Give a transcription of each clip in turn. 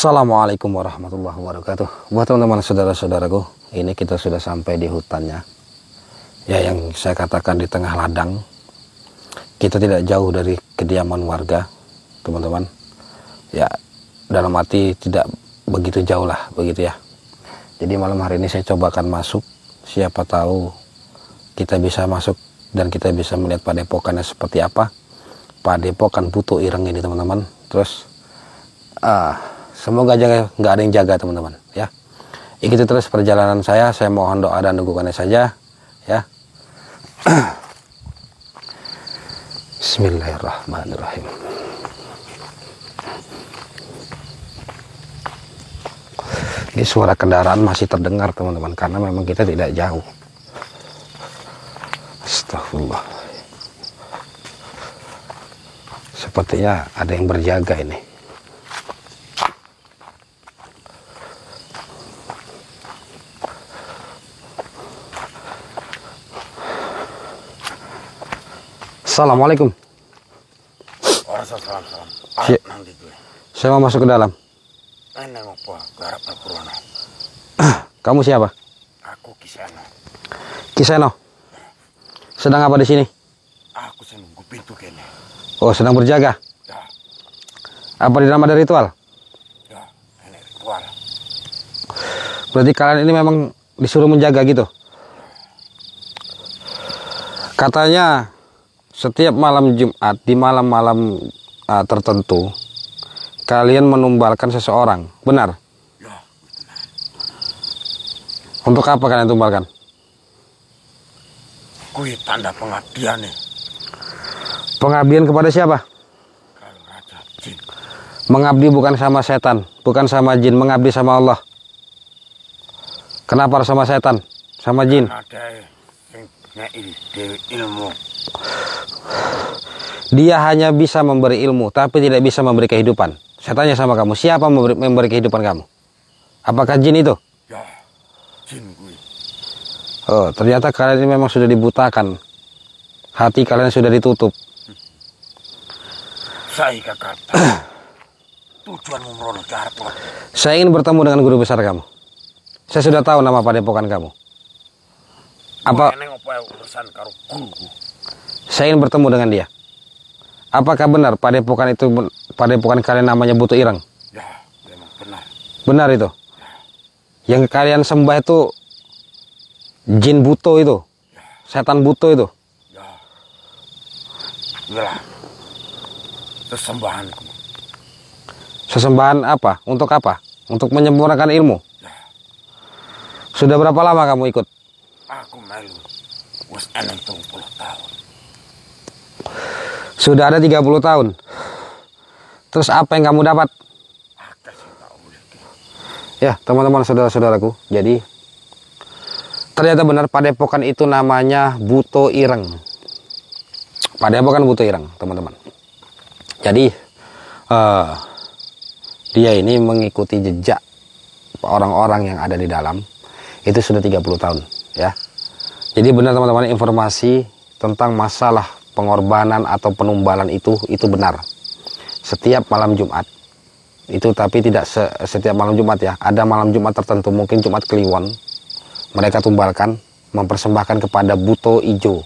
Assalamualaikum warahmatullahi wabarakatuh. Buat teman-teman saudara-saudaraku, ini kita sudah sampai di hutannya. Ya, yang saya katakan di tengah ladang. Kita tidak jauh dari kediaman warga, teman-teman. Ya, dalam arti tidak begitu jauh lah, begitu ya. Jadi malam hari ini saya cobakan masuk. Siapa tahu kita bisa masuk dan kita bisa melihat padepokannya seperti apa. Padepokan Buto Ireng ini, teman-teman. Terus semoga aja nggak ada yang jaga, teman-teman, ya. Ikuti terus perjalanan saya mohon doa dan dukungannya saja, ya. Bismillahirrahmanirrahim. Ini suara kendaraan masih terdengar, teman-teman, karena memang kita tidak jauh. Astagfirullah. Sepertinya ada yang berjaga ini. Assalamualaikum. Saya mau masuk ke dalam. Kamu siapa? Aku Kiseno. Kiseno. Sedang apa di sini? Aku senunggu pintu kene. Oh, sedang berjaga. Ya, Apa di dalam ada ritual? ya, ini ritual. Berarti kalian ini memang disuruh menjaga gitu? Katanya setiap malam Jumat, di malam-malam tertentu, kalian menumbalkan seseorang, benar? Ya, Untuk apa kalian tumbalkan? kui tanda pengabdian nih. Pengabdian kepada siapa? Kalau raja jin. Mengabdi bukan sama setan, bukan sama jin, mengabdi sama Allah. Kenapa harus sama setan, sama jin? Ada yang ngei dewi ilmu. Dia hanya bisa memberi ilmu, tapi tidak bisa memberi kehidupan. Saya tanya sama kamu, siapa memberi kehidupan kamu? Apakah jin itu? Ya, jin kui. Oh, ternyata kalian ini memang sudah dibutakan. Hati kalian sudah ditutup. Saya kata tujuanmu merono jarak lo. Saya ingin bertemu dengan guru besar kamu. Saya sudah tahu nama padepokan kamu. Apa? Ini ngapa urusan karo guru? Saya ingin bertemu dengan dia. Apakah benar padepokan itu, padepokan kalian namanya Buto Ireng? Ya, memang benar. Benar itu? Yang kalian sembah itu jin buto itu? Setan buto itu? Ya, iyalah. Sesembahanku. Sesembahan apa? Untuk apa? Untuk menyempurnakan ilmu? Ya, Sudah berapa lama kamu ikut? aku melu. Wes 60 tahun. Sudah ada 30 tahun. Terus apa yang kamu dapat? Akeh sing tak boleh. Ya, teman-teman saudara-saudaraku. Jadi ternyata benar padepokan itu namanya Buto Ireng. Padepokan Buto Ireng, teman-teman. Jadi dia ini mengikuti jejak orang-orang yang ada di dalam. Itu sudah 30 tahun, ya. Jadi benar, teman-teman, informasi tentang masalah pengorbanan atau penumbalan itu benar. Setiap malam Jumat. Itu tapi tidak setiap malam Jumat, ya. Ada malam Jumat tertentu, mungkin Jumat Kliwon. Mereka tumbalkan, mempersembahkan kepada Buto Ijo.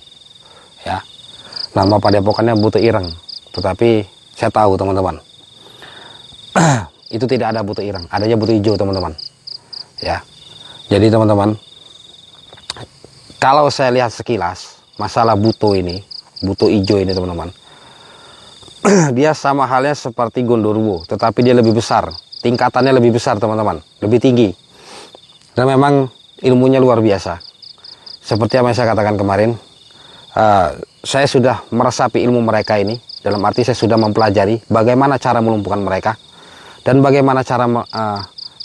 Ya. Nama padepokannya Buto Ireng. Tetapi saya tahu, teman-teman. Itu tidak ada Buto Ireng, adanya Buto Ijo, teman-teman. Ya. Jadi, teman-teman, kalau saya lihat sekilas masalah Buto ini, Buto Ijo ini, teman-teman, dia sama halnya seperti Gondoruo, tetapi dia lebih besar, tingkatannya lebih besar, teman-teman, lebih tinggi, dan memang ilmunya luar biasa. Seperti yang saya katakan kemarin, saya sudah meresapi ilmu mereka ini, dalam arti saya sudah mempelajari bagaimana cara melumpuhkan mereka dan bagaimana cara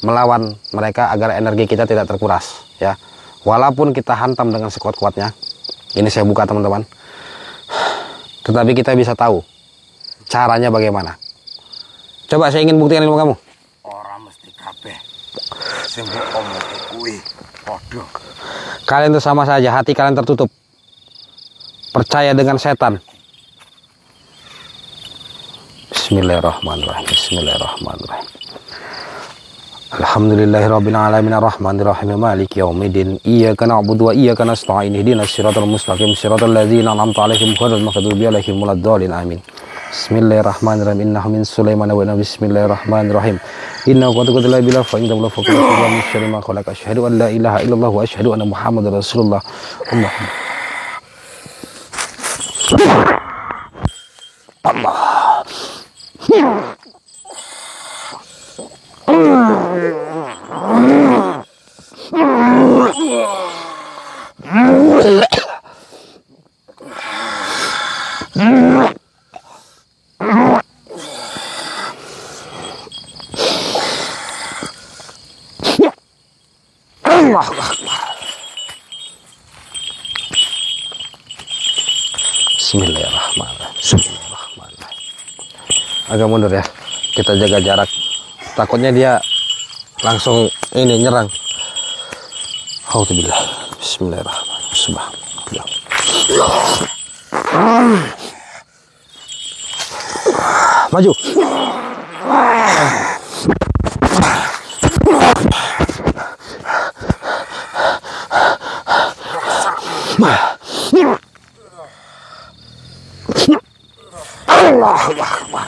melawan mereka agar energi kita tidak terkuras, ya. Walaupun kita hantam dengan sekuat-kuatnya, ini saya buka, teman-teman, tetapi kita bisa tahu caranya bagaimana. Coba, saya ingin buktikan ilmu kamu. Orang mesti kabeh. Sing mbok omong kuwi padha. Kalian itu sama saja, hati kalian tertutup. Percaya dengan setan. Bismillahirrahmanirrahim. Bismillahirrahmanirrahim. Alhamdulillahirabbil alamin arrahmanir rahim maliki yaumiddin iyyaka na'budu wa iyyaka nasta'in ihdinas siratal mustaqim siratal ladzina an'amta 'alaihim ghairil maghdubi 'alaihim waladdallin amin. Bismillahirrahmanirrahim innahu min Sulaiman wa inna bismillahirrahmanirrahim innahu qad qutila bila fa inna lahu fakul min syarri ma khalaq asyhadu an la ilaha illallah wa asyhadu anna muhammadar rasulullah. Allah. Bismillahirrahmanirrahim. Agak mundur ya, kita jaga jarak, takutnya dia langsung ini nyerang. Alhamdulillah. Bismillahirrahmanirrahim. Maju. Allahu Akbar.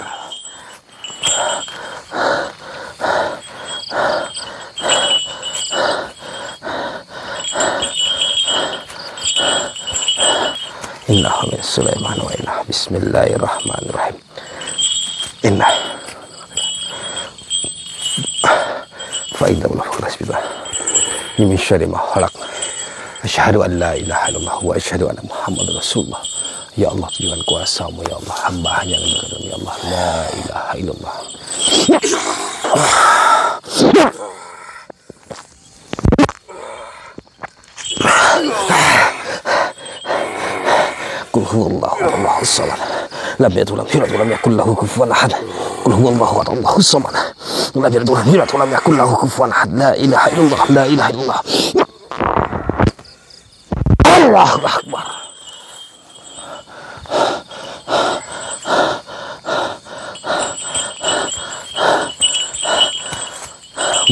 Innahu min Sulaiman wa innahu bismillahirrahmanirrahim. Inna fa inna lahu rasbila min syarri ma khalaq. Asyhadu an la ilaha illallah wa asyhadu anna muhammadar rasulullah. Ya Allah, dengan kuasa-Mu ya Allah, hamba hanya engkau ya Allah, la ilaha illallah. Qul huwallahu ahad, Allahus samad. Lam yalid walam yulad walam yakul lahu kufuwan ahad. Qul huwallahu ahad, Allahus samad. Lam yalid walam yulad walam yakul lahu kufuwan ahad. La ilaha illallah, la ilaha illallah. Allahu Akbar.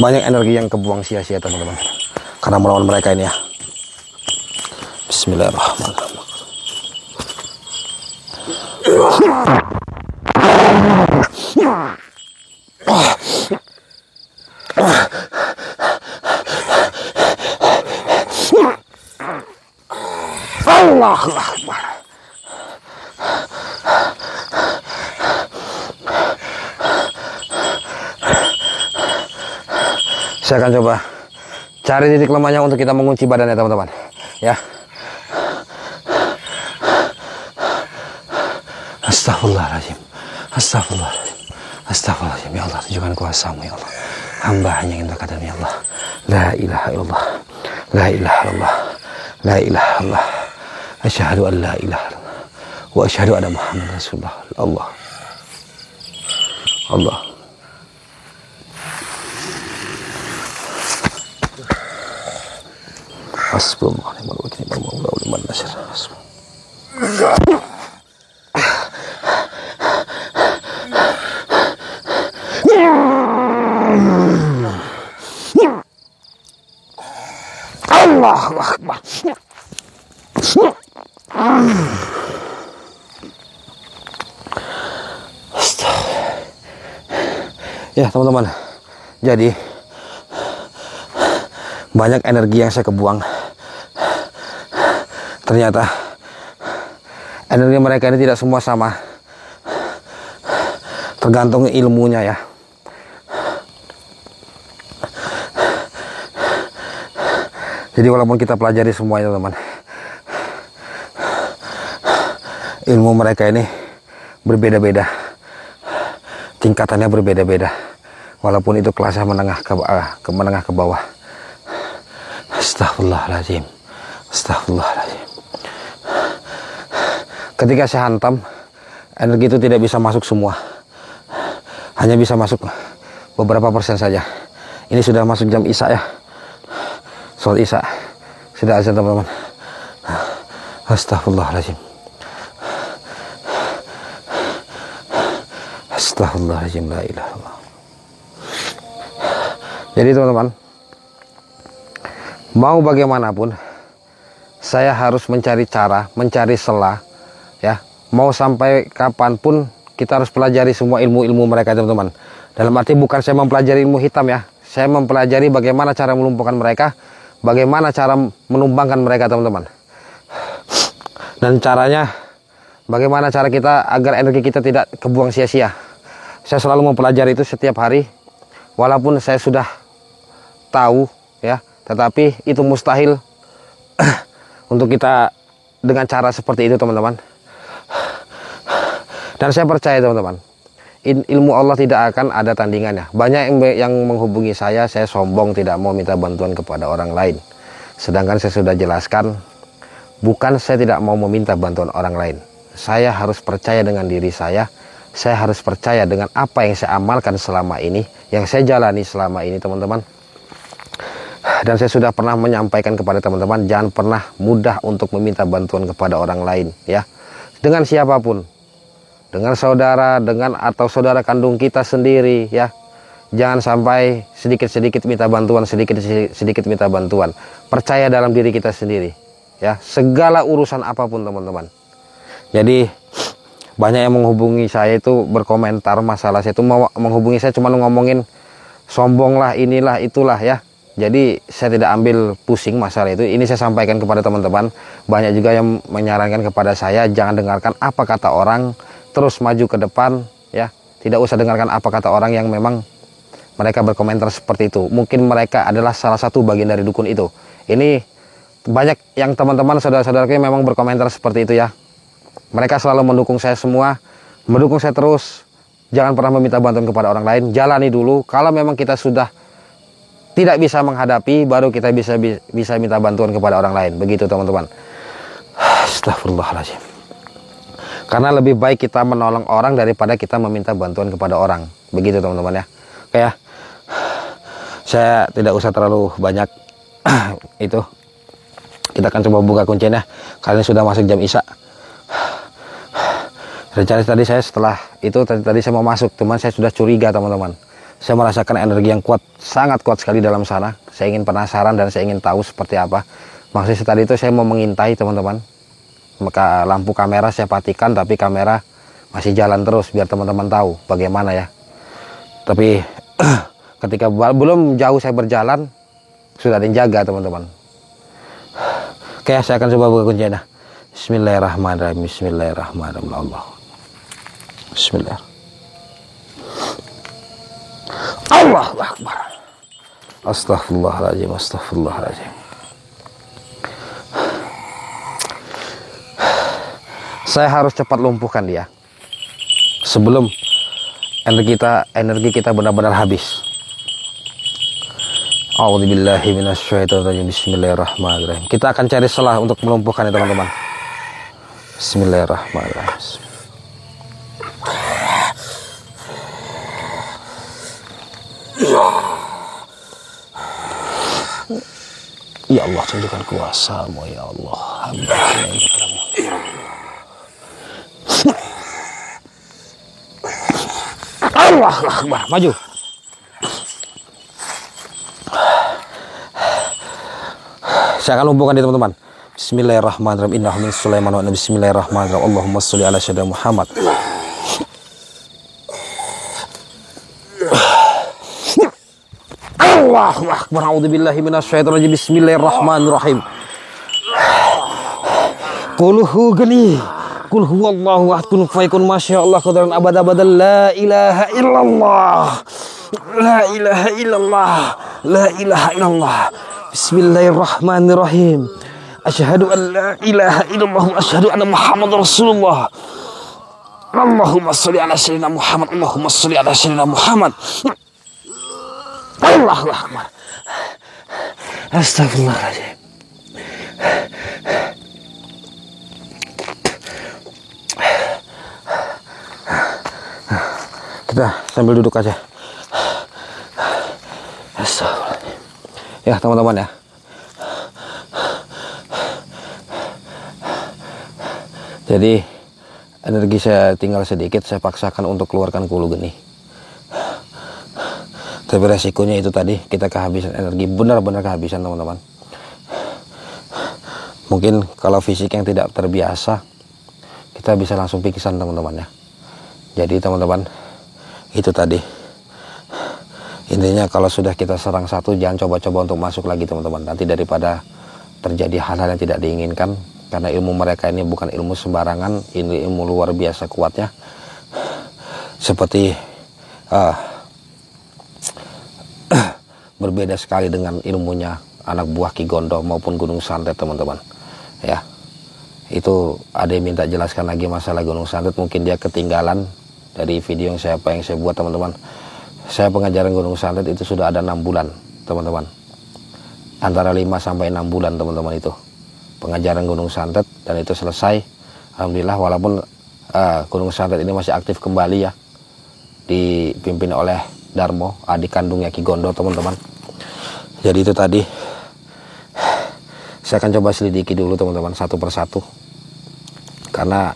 Banyak energi yang kebuang sia-sia teman-teman karena melawan mereka ini ya. Bismillahirrahmanirrahim. Allahu Akbar. Saya akan coba cari titik lemahnya untuk kita mengunci badannya teman-teman ya. Astagfirullahaladzim, astagfirullahaladzim, astagfirullahaladzim. Ya Allah, tunjukkan kuasa-Mu ya Allah, hamba hanya ingin berkata ya Allah, la ilaha illallah, la ilaha illallah, la ilaha illallah, asyhadu an la ilaha illallah wa asyhadu anna muhammadar rasulullah. Allah, Allah. Hasbunallah wa ni'mal wakil, ni'mal maula wa ni'man nasir. Allahu Akbar. Ya teman-teman, jadi banyak energi yang saya kebuang. Ternyata energi mereka ini tidak semua sama, tergantung ilmunya ya. Jadi walaupun kita pelajari semuanya teman, ilmu mereka ini berbeda-beda, tingkatannya berbeda-beda, walaupun itu kelasnya menengah ke bawah. Astagfirullahaladzim, astagfirullahaladzim. Ketika saya hantam, energi itu tidak bisa masuk semua, hanya bisa masuk beberapa persen saja. Ini sudah masuk jam Isya ya, sholat Isya sudah azan teman-teman. Astagfirullahaladzim, astagfirullahaladzim, la ilaha illallah. Jadi teman-teman, mau bagaimanapun saya harus mencari cara, mencari celah, ya. Mau sampai kapanpun kita harus pelajari semua ilmu-ilmu mereka, teman-teman. Dalam arti bukan saya mempelajari ilmu hitam, ya. Saya mempelajari bagaimana cara melumpuhkan mereka, bagaimana cara menumbangkan mereka, teman-teman. Dan caranya, bagaimana cara kita agar energi kita tidak kebuang sia-sia. Saya selalu mempelajari itu setiap hari, walaupun saya sudah tahu, ya, tetapi itu mustahil untuk kita dengan cara seperti itu, teman-teman. Dan saya percaya, teman-teman, ilmu Allah tidak akan ada tandingannya. Banyak yang menghubungi saya sombong tidak mau minta bantuan kepada orang lain. Sedangkan saya sudah jelaskan, bukan saya tidak mau meminta bantuan orang lain. Saya harus percaya dengan diri saya harus percaya dengan apa yang saya amalkan selama ini, yang saya jalani selama ini, teman-teman. Dan saya sudah pernah menyampaikan kepada teman-teman, jangan pernah mudah untuk meminta bantuan kepada orang lain, ya. Dengan siapapun, dengan saudara, dengan atau saudara kandung kita sendiri, ya. Jangan sampai sedikit-sedikit minta bantuan, sedikit-sedikit minta bantuan. Percaya dalam diri kita sendiri, ya. Segala urusan apapun, teman-teman. Jadi banyak yang menghubungi saya itu berkomentar masalah saya itu, mau menghubungi saya cuma ngomongin sombong lah, inilah, itulah, ya. Jadi saya tidak ambil pusing masalah itu. Ini saya sampaikan kepada teman-teman. Banyak juga yang menyarankan kepada saya, jangan dengarkan apa kata orang, terus maju ke depan, ya. Tidak usah dengarkan apa kata orang yang memang mereka berkomentar seperti itu. Mungkin mereka adalah salah satu bagian dari dukun itu. Ini banyak yang teman-teman, saudara-saudaraku yang memang berkomentar seperti itu, ya. Mereka selalu mendukung saya semua, mendukung saya terus. Jangan pernah meminta bantuan kepada orang lain. Jalani dulu. Kalau memang kita sudah tidak bisa menghadapi, baru kita bisa minta bantuan kepada orang lain. Begitu, teman-teman. Astagfirullahaladzim. Karena lebih baik kita menolong orang daripada kita meminta bantuan kepada orang. Begitu, teman-teman, ya. Oke, ya. Saya tidak usah terlalu banyak itu. Kita akan coba buka kuncinya. Kali ini sudah masuk jam Isya. Rencana tadi saya setelah itu tadi saya mau masuk, cuman saya sudah curiga, teman-teman. Saya merasakan energi yang kuat, sangat kuat sekali dalam sana. Saya ingin penasaran dan saya ingin tahu seperti apa. Maksudnya tadi itu saya mau mengintai, teman-teman. Maka lampu kamera saya patikan, tapi kamera masih jalan terus biar teman-teman tahu bagaimana, ya. Tapi ketika belum jauh saya berjalan, sudah ada yang jaga, teman-teman. Oke, saya akan coba buka kuncinya. Bismillahirrahmanirrahim. Bismillahirrahmanirrahim. Allah. Bismillah. Allahu Akbar. Astaghfirullahaladzim. Astaghfirullahaladzim. Saya harus cepat lumpuhkan dia sebelum energi kita benar-benar habis. A'udzubillahi minasyaitonirrajim. Bismillahirrahmanirrahim. Kita akan cari celah untuk melumpuhkan, ya, teman-teman. Bismillahirrahmanirrahim. Ya Allah, tunjukkan kuasa-Mu, ya Allah. Allah Akbar, maju. Saya akan lumpuhkan dia, teman-teman. Bismillahirrahmanirrahim. Innahu min Sulaiman wa bismillahirrahmanirrahim. Allahumma sholli ala sayyidina Muhammad. Allahu Akbar. A'udzubillahi minasyaitonir rajim. Bismillahirrahmanirrahim. Qul huwani. Qul huwallahu ahad. Kun fayakun masyaallah qadaran abad-abadan. La ilaha illallah. La ilaha illallah. La ilaha illallah. Bismillahirrahmanirrahim. Asyhadu an la ilaha illallah wa asyhadu anna Muhammadar Rasulullah. Allahumma sholli ala sayyidina Muhammad. Allahumma sholli ala sayyidina Muhammad. Allahu Akbar. Astagfirullahaladzim. Kita sambil duduk aja. Astagfirullahaladzim. Ya, teman-teman, ya. Jadi energi saya tinggal sedikit, saya paksakan untuk keluarkan kulu geni. Tapi resikonya itu tadi, kita kehabisan energi, benar-benar kehabisan teman-teman. Mungkin kalau fisik yang tidak terbiasa, kita bisa langsung pingsan teman-teman ya. Jadi teman-teman, itu tadi. Intinya kalau sudah kita serang satu, jangan coba-coba untuk masuk lagi teman-teman. Nanti daripada terjadi hal-hal yang tidak diinginkan, karena ilmu mereka ini bukan ilmu sembarangan, ini ilmu luar biasa kuatnya. Seperti berbeda sekali dengan ilmunya anak buah Ki Gondo maupun Gunung Santet teman-teman ya. Itu ada yang minta jelaskan lagi masalah Gunung Santet, mungkin dia ketinggalan dari video yang saya buat teman-teman. Saya pengajaran Gunung Santet itu sudah ada 6 bulan teman-teman, antara 5 sampai 6 bulan teman-teman itu pengajaran Gunung Santet, dan itu selesai alhamdulillah. Walaupun Gunung Santet ini masih aktif kembali ya, dipimpin oleh Darmo, adik kandungnya Ki Gondo teman-teman. Jadi itu tadi, saya akan coba selidiki dulu teman-teman satu persatu, karena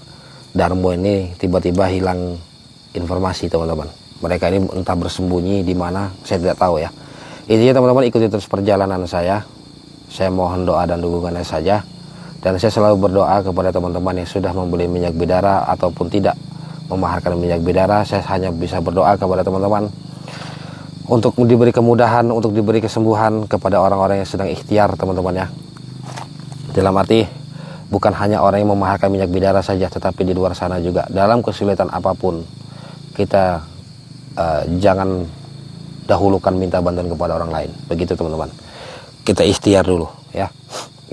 Darmo ini tiba-tiba hilang informasi teman-teman. Mereka ini entah bersembunyi di mana, saya tidak tahu ya. Intinya teman-teman ikuti terus perjalanan saya. Saya mohon doa dan dukungannya saja, dan saya selalu berdoa kepada teman-teman yang sudah membeli minyak bidara ataupun tidak memaharkan minyak bidara. Saya hanya bisa berdoa kepada teman-teman untuk diberi kemudahan, untuk diberi kesembuhan kepada orang-orang yang sedang ikhtiar teman-teman ya. Dalam arti bukan hanya orang yang memaharkan minyak bidara saja, tetapi di luar sana juga dalam kesulitan apapun kita jangan dahulukan minta bantuan kepada orang lain. Begitu teman-teman, kita ikhtiar dulu ya.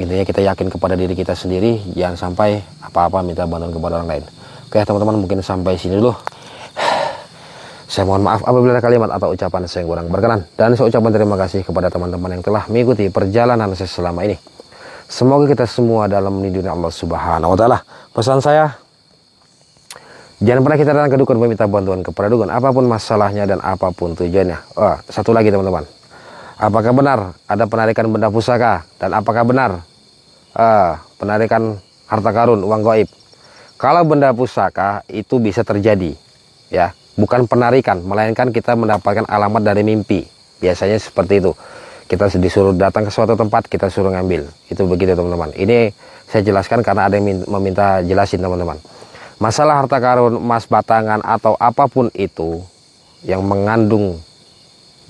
Intinya kita yakin kepada diri kita sendiri, jangan sampai apa-apa minta bantuan kepada orang lain. Oke teman-teman, mungkin sampai sini dulu. Saya mohon maaf apabila ada kalimat atau ucapan saya yang kurang berkenan, dan saya ucapkan terima kasih kepada teman-teman yang telah mengikuti perjalanan saya selama ini. Semoga kita semua dalam lindungi Allah Subhanahu wa taala. Pesan saya, jangan pernah kita datang ke dukun meminta bantuan kepada dukun, apapun masalahnya dan apapun tujuannya. Satu lagi teman-teman, apakah benar ada penarikan benda pusaka, dan apakah benar penarikan harta karun, uang gaib? Kalau benda pusaka itu bisa terjadi ya, bukan penarikan, melainkan kita mendapatkan alamat dari mimpi. Biasanya seperti itu. Kita disuruh datang ke suatu tempat, kita suruh ngambil. Itu begitu teman-teman. Ini saya jelaskan karena ada yang meminta jelasin teman-teman. Masalah harta karun, emas batangan, atau apapun itu yang mengandung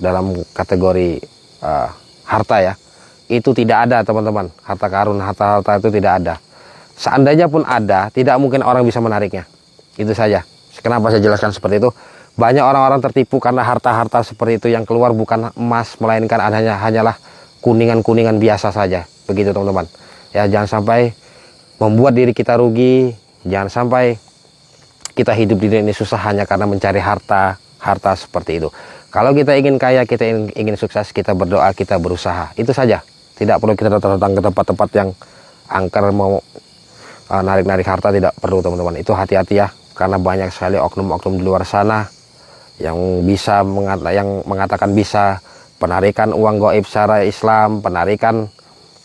dalam kategori harta ya, itu tidak ada teman-teman. Harta karun, harta-harta itu tidak ada. Seandainya pun ada, tidak mungkin orang bisa menariknya. Itu saja. Kenapa saya jelaskan seperti itu? Banyak orang-orang tertipu karena harta-harta seperti itu yang keluar bukan emas, melainkan hanyalah kuningan-kuningan biasa saja. Begitu teman-teman. Ya, jangan sampai membuat diri kita rugi, jangan sampai kita hidup di dunia ini susah hanya karena mencari harta seperti itu. Kalau kita ingin kaya, kita ingin sukses, kita berdoa, kita berusaha. Itu saja. Tidak perlu kita datang ke tempat-tempat yang angker mau narik-narik harta, tidak perlu teman-teman. Itu hati-hati ya. Karena banyak sekali oknum-oknum di luar sana yang mengatakan bisa penarikan uang gaib secara Islam, penarikan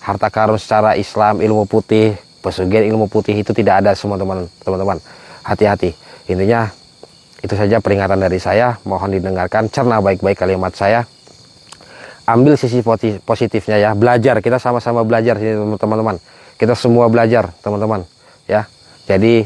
harta karun secara Islam, ilmu putih, pesugihan ilmu putih, itu tidak ada semua teman-teman. Hati-hati. Intinya itu saja peringatan dari saya. Mohon didengarkan, cerna baik-baik kalimat saya. Ambil sisi positifnya ya. Belajar, kita sama-sama belajar sini teman-teman. Kita semua belajar teman-teman ya. Jadi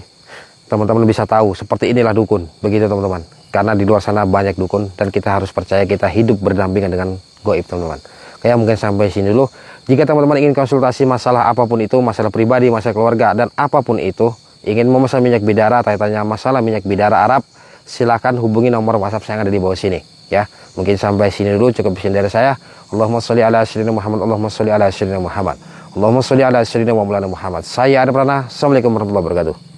teman-teman bisa tahu seperti inilah dukun. Begitu teman-teman. Karena di luar sana banyak dukun, dan kita harus percaya kita hidup berdampingan dengan gaib teman-teman. Kayak mungkin sampai sini dulu. Jika teman-teman ingin konsultasi masalah apapun itu, masalah pribadi, masalah keluarga, dan apapun itu, ingin memesan minyak bidara, tanya masalah minyak bidara Arab, silakan hubungi nomor WhatsApp saya yang ada di bawah sini ya. Mungkin sampai sini dulu, cukup izin dari saya. Allahumma sholli ala sayyidina Muhammad, Allahumma sholli ala sayyidina Muhammad, Allahumma sholli ala sayyidina wa maulana Muhammad. Saya Adam Pranah. Assalamualaikum warahmatullahi wabarakatuh.